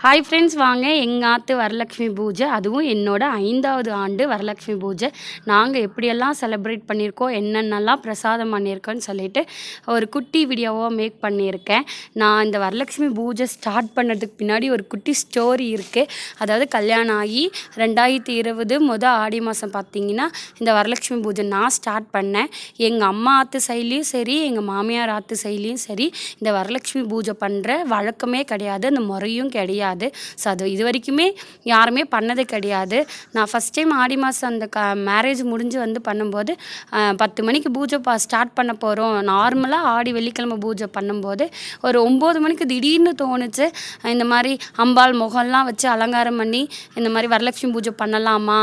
Hi friends, வாங்க எங்கள் ஆத்து வரலட்சுமி பூஜை, அதுவும் என்னோட 5வது ஆண்டு வரலட்சுமி பூஜை. நாங்கள் எப்படியெல்லாம் செலிப்ரேட் பண்ணியிருக்கோம், என்னென்னலாம் பிரசாதம் பண்ணியிருக்கோன்னு சொல்லிட்டு ஒரு குட்டி வீடியோவாக மேக் பண்ணியிருக்கேன். நான் இந்த வரலட்சுமி பூஜை ஸ்டார்ட் பண்ணுறதுக்கு பின்னாடி ஒரு குட்டி ஸ்டோரி இருக்குது. அதாவது கல்யாணம் ஆகி 2020 ஆடி மாதம் பார்த்திங்கன்னா இந்த வரலட்சுமி பூஜை நான் ஸ்டார்ட் பண்ணேன். எங்கள் அம்மா ஆத்து சைட்லேயும் சரி, எங்கள் மாமியார் ஆத்து சைட்லேயும் சரி, இந்த வரலட்சுமி பூஜை பண்ணுற வழக்கமே கிடையாது, அந்த முறையும் கிடையாது. ஸோ அது இது வரைக்குமே யாருமே பண்ணது கிடையாது. நான் ஃபஸ்ட் டைம் ஆடி மாதம் அந்த மேரேஜ் முடிஞ்சு வந்து பண்ணும்போது 10 மணிக்கு பூஜை ஸ்டார்ட் பண்ண போகிறோம். நார்மலாக ஆடி வெள்ளிக்கிழமை பூஜை பண்ணும்போது ஒரு 9 மணிக்கு திடீர்னு தோணுச்சு, இந்த மாதிரி அம்பாள் முகம்லாம் வச்சு அலங்காரம் பண்ணி இந்த மாதிரி வரலட்சுமி பூஜை பண்ணலாமா,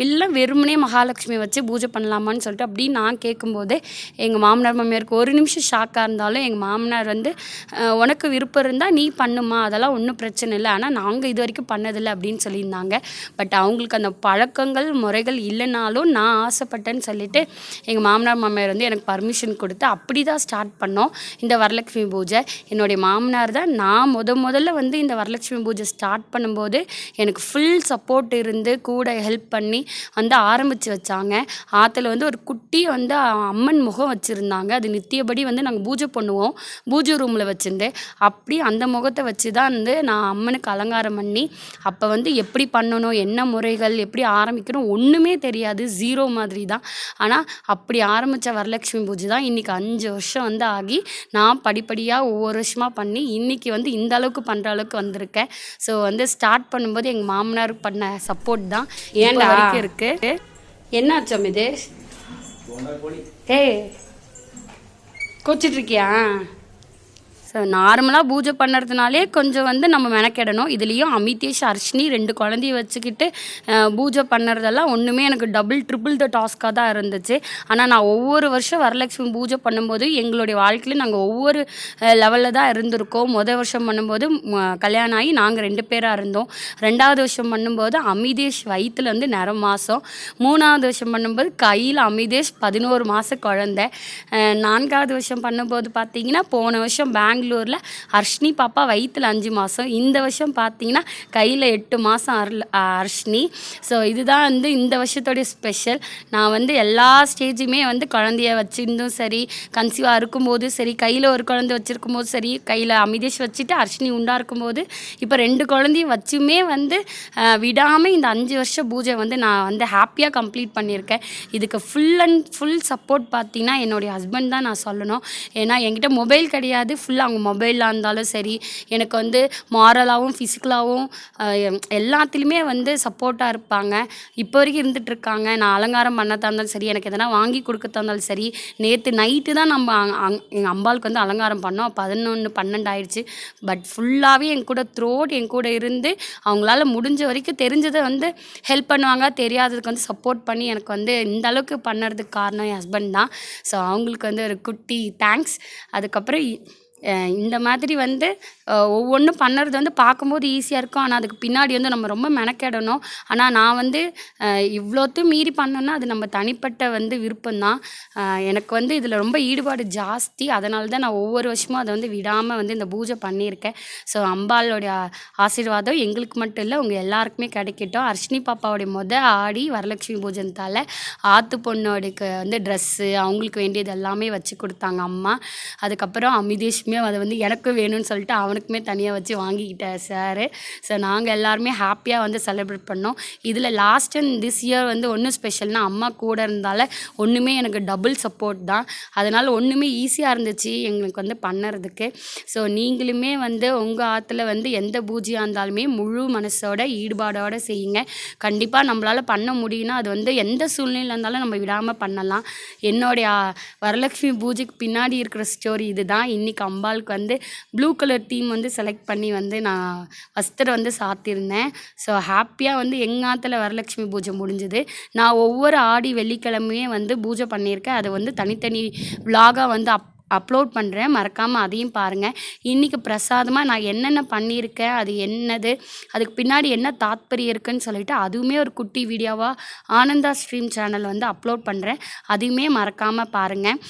இல்லை வெறுமனே மகாலட்சுமி வச்சு பூஜை பண்ணலாமான்னு சொல்லிட்டு அப்படின்னு நான் கேட்கும்போது எங்கள் மாமனார் மாமியாருக்கு ஒரு நிமிஷம் ஷாக்காக இருந்தாலும் எங்கள் மாமனார் வந்து உனக்கு விருப்பம் இருந்தால் நீ பண்ணுமா, அதெல்லாம் ஒன்றும் பிரச்சனை இல்லை, ஆனால் நாங்கள் இது வரைக்கும் பண்ணதில்லை அப்படின்னு சொல்லியிருந்தாங்க. பட் அவங்களுக்கு அந்த பழக்கங்கள் முறைகள் இல்லைனாலும் நான் ஆசைப்பட்டேன்னு சொல்லிட்டு எங்கள் மாமனார் மாமியார் வந்து எனக்கு பர்மிஷன் கொடுத்து அப்படி தான் ஸ்டார்ட் பண்ணோம் இந்த வரலட்சுமி பூஜை. என்னுடைய மாமனார் தான் நான் முதல்ல வந்து இந்த வரலட்சுமி பூஜை ஸ்டார்ட் பண்ணும்போது எனக்கு ஃபுல் சப்போர்ட் இருந்து கூட ஹெல்ப் பண்ணி வந்து ஆரம்பித்து வச்சாங்க. ஆற்றுல வந்து ஒரு குட்டி வந்து அம்மன் முகம் வச்சுருந்தாங்க. அது நித்தியபடி வந்து நாங்கள் பூஜை பண்ணுவோம், பூஜை ரூமில் வச்சுருந்து அப்படி அந்த முகத்தை வச்சு தான் வந்து நான் அம்மனுக்கு அலங்காரம் பண்ணி அப்போ வந்து எப்படி பண்ணணும், என்ன முறைகள், எப்படி ஆரம்பிக்கணும் ஒன்றுமே தெரியாது, ஜீரோ மாதிரி தான். ஆனால் அப்படி ஆரம்பித்த வரலட்சுமி பூஜை தான் இன்றைக்கி 5 வருஷம் வந்து ஆகி நான் படிப்படியாக ஒவ்வொரு வருஷமாக பண்ணி இன்றைக்கி வந்து இந்த அளவுக்கு பண்ணுற அளவுக்கு வந்திருக்கேன். ஸோ வந்து ஸ்டார்ட் பண்ணும்போது எங்கள் மாமனார் பண்ண சப்போர்ட் தான் ஏன் வரைக்கும் இருக்குது. என்னாச்சு அமிதேஷ்? கோச்சிட்ருக்கியா? ஸோ நார்மலாக பூஜை பண்ணுறதுனாலே கொஞ்சம் வந்து நம்ம மெனக்கெடணும். இதுலேயும் அமிதேஷ் அர்ஷினி 2 குழந்தைய வச்சுக்கிட்டு பூஜை பண்ணுறதெல்லாம் ஒன்றுமே எனக்கு ட்ரிபிள் த டாஸ்க்காக தான் இருந்துச்சு. ஆனால் நான் ஒவ்வொரு வருஷம் வரலட்சுமி பூஜை பண்ணும்போது எங்களுடைய வாழ்க்கையில் நாங்கள் ஒவ்வொரு லெவலில் தான் இருந்திருக்கோம். வருஷம் பண்ணும்போது கல்யாணம் ஆகி நாங்கள் 2 பேராக இருந்தோம். 2வது வருஷம் பண்ணும்போது அமிதேஷ் வயிற்றில் வந்து நிற மாதம். 3வது வருஷம் பண்ணும்போது கையில் அமிதேஷ் 11 மாத குழந்தை. 4வது வருஷம் பண்ணும்போது பார்த்திங்கன்னா போன வருஷம் பெங்களூரில் அர்ஷினி பாப்பா வயிற்றில் 5 மாதம். இந்த வருஷம் பார்த்தீங்கன்னா கையில் 8 மாதம் அர்ஷினி. ஸோ இதுதான் வந்து இந்த வருஷத்தோடைய ஸ்பெஷல். நான் வந்து எல்லா ஸ்டேஜுமே வந்து குழந்தைய வச்சுருந்தும் சரி, கன்சீவாக இருக்கும்போது சரி, கையில் ஒரு குழந்தை வச்சுருக்கும் போது சரி, கையில் அமிதேஷ் வச்சுட்டு அர்ஷினி உண்டாக இருக்கும்போது, இப்போ 2 குழந்தையும் வச்சுமே வந்து விடாமல் இந்த 5 வருஷம் பூஜை வந்து நான் வந்து ஹாப்பியாக கம்ப்ளீட் பண்ணியிருக்கேன். இதுக்கு ஃபுல் சப்போர்ட் பார்த்தீங்கன்னா என்னுடைய ஹஸ்பண்ட் தான் நான் சொல்லணும். ஏன்னா என்கிட்ட மொபைல் கிடையாது, ஃபுல்லாக அவங்க மொபைலில் இருந்தாலும் சரி, எனக்கு வந்து மாரலாகவும் ஃபிசிக்கலாகவும் எல்லாத்துலேயுமே வந்து சப்போர்ட்டாக இருப்பாங்க. இப்போ வரைக்கும் இருந்துகிட்ருக்காங்க. நான் அலங்காரம் பண்ணதாக இருந்தாலும் சரி, எனக்கு எதனா வாங்கி கொடுக்கறதா இருந்தாலும் சரி. நேற்று நைட்டு தான் நம்ம எங்கள் அம்பாளுக்கு வந்து அலங்காரம் பண்ணோம். 11, 12 ஆயிடுச்சு. பட் ஃபுல்லாகவே என் கூட என் கூட இருந்து அவங்களால முடிஞ்ச வரைக்கும் தெரிஞ்சதை வந்து ஹெல்ப் பண்ணுவாங்க, தெரியாததுக்கு வந்து சப்போர்ட் பண்ணி எனக்கு வந்து இந்த அளவுக்கு பண்ணுறதுக்கு காரணம் என் ஹஸ்பண்ட் தான். ஸோ அவங்களுக்கு வந்து ஒரு குட்டி தேங்க்ஸ். அதுக்கப்புறம் இந்த மாதிரி வந்து ஒவ்வொன்றும் பண்ணுறது வந்து பார்க்கும்போது ஈஸியாக இருக்கும், ஆனால் அதுக்கு பின்னாடி வந்து நம்ம ரொம்ப மெனக்கெடணும். ஆனால் நான் வந்து இவ்வளோத்தையும் மீறி பண்ணேன்னா அது நம்ம தனிப்பட்ட வந்து விருப்பம்தான். எனக்கு வந்து இதில் ரொம்ப ஈடுபாடு ஜாஸ்தி. அதனால தான் நான் ஒவ்வொரு வருஷமும் அதை வந்து விடாமல் வந்து இந்த பூஜை பண்ணியிருக்கேன். ஸோ அம்பாளுடைய ஆசீர்வாதம் எங்களுக்கு மட்டும் இல்லை, உங்கள் எல்லாருக்குமே கிடைக்கட்டும். அர்ஷினி பாப்பாவுடைய ஆடி வரலட்சுமி பூஜைத்தால் ஆற்று பொண்ணோடுக்கு வந்து ட்ரெஸ்ஸு அவங்களுக்கு வேண்டியது எல்லாமே வச்சு கொடுத்தாங்க அம்மா. அதுக்கப்புறம் அமிதேஷ் அதை வந்து எனக்கு வேணும்னு சொல்லிட்டு அவனுக்குமே தனியாக வச்சு வாங்கிக்கிட்டார் சார். ஸோ நாங்கள் எல்லாருமே ஹாப்பியாக வந்து செலிப்ரேட் பண்ணோம். இதில் லாஸ்ட் அண்ட் திஸ் இயர் வந்து ஒன்றும் ஸ்பெஷல்னால் அம்மா கூட இருந்தால ஒன்றுமே எனக்கு டபுள் சப்போர்ட் தான். அதனால் ஒன்றுமே ஈஸியாக இருந்துச்சு எங்களுக்கு வந்து பண்ணுறதுக்கு. ஸோ நீங்களுமே வந்து உங்கள் ஆற்றுல வந்து எந்த பூஜையாக இருந்தாலுமே முழு மனசோட ஈடுபாடோடு செய்யுங்க. கண்டிப்பாக நம்மளால் பண்ண முடியும்னா அது வந்து எந்த சூழ்நிலையில் இருந்தாலும் நம்ம விடாமல் பண்ணலாம். என்னுடைய வரலட்சுமி பூஜைக்கு பின்னாடி இருக்கிற ஸ்டோரி இதுதான். இன்றைக்கி அம்பாளுக்கு வந்து ப்ளூ கலர் தீம் வந்து செலக்ட் பண்ணி வந்து நான் வஸ்திரம் வந்து சாத்தியிருந்தேன். ஸோ ஹாப்பியாக வந்து எங்கள் ஆற்றுல வரலட்சுமி பூஜை முடிஞ்சுது. நான் ஒவ்வொரு ஆடி வெள்ளிக்கிழமையும் வந்து பூஜை பண்ணியிருக்கேன். அதை வந்து தனித்தனி விலாகாக வந்து அப்லோட் பண்ணுறேன், மறக்காமல் அதையும் பாருங்கள். இன்றைக்கி பிரசாதமாக நான் என்னென்ன பண்ணியிருக்கேன், அது என்னது, அதுக்கு பின்னாடி என்ன தாத்பரியம் இருக்குதுன்னு சொல்லிவிட்டு அதுவுமே ஒரு குட்டி வீடியோவாக ஆனந்தா ஸ்ட்ரீம் சேனல் வந்து அப்லோட் பண்ணுறேன். அதையுமே மறக்காமல் பாருங்கள்.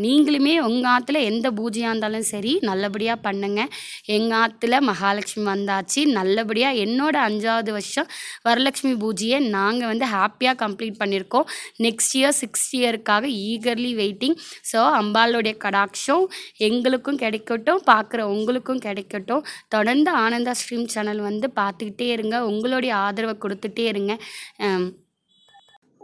நீங்களுமே உங்கள் ஆற்றுல எந்த பூஜையாக இருந்தாலும் சரி நல்லபடியாக பண்ணுங்க. எங்கள் ஆற்றுல மகாலட்சுமி வந்தாச்சு. நல்லபடியாக என்னோட 5வது வருஷம் வரலட்சுமி பூஜையை நாங்கள் வந்து ஹாப்பியாக கம்ப்ளீட் பண்ணியிருக்கோம். நெக்ஸ்ட் இயர் 6th இயருக்காக ஈகர்லி வெயிட்டிங். ஸோ அம்பாளுடைய கடாட்சம் எங்களுக்கும் கிடைக்கட்டும், பார்க்குற உங்களுக்கும் கிடைக்கட்டும். தொடர்ந்து ஆனந்தா ஸ்ட்ரீம் சேனல் வந்து பார்த்துக்கிட்டே இருங்க. உங்களுடைய ஆதரவை கொடுத்துட்டே இருங்க.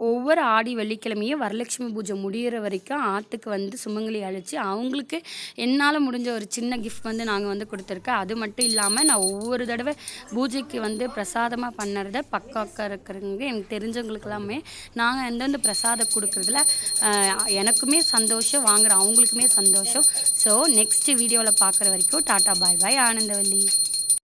ஒவ்வொரு ஆடி வெள்ளிக்கிழமையும் வரலட்சுமி பூஜை முடிகிற வரைக்கும் ஆற்றுக்கு வந்து சுமங்கலி அழைச்சி அவங்களுக்கு என்னால் முடிஞ்ச ஒரு சின்ன கிஃப்ட் வந்து நாங்கள் வந்து கொடுத்துருக்கேன். அது மட்டும் இல்லாமல் நான் ஒவ்வொரு தடவை பூஜைக்கு வந்து பிரசாதமாக பண்ணுறத பக்கம் இருக்கிறவங்க எனக்கு தெரிஞ்சவங்களுக்கு எல்லாமே நாங்கள் எந்தெந்த பிரசாதம் கொடுக்குறதுல எனக்குமே சந்தோஷம், வாங்குகிற அவங்களுக்குமே சந்தோஷம். ஸோ நெக்ஸ்ட் வீடியோவில் பார்க்குற வரைக்கும் டாட்டா பாய் பாய். ஆனந்தவல்லி.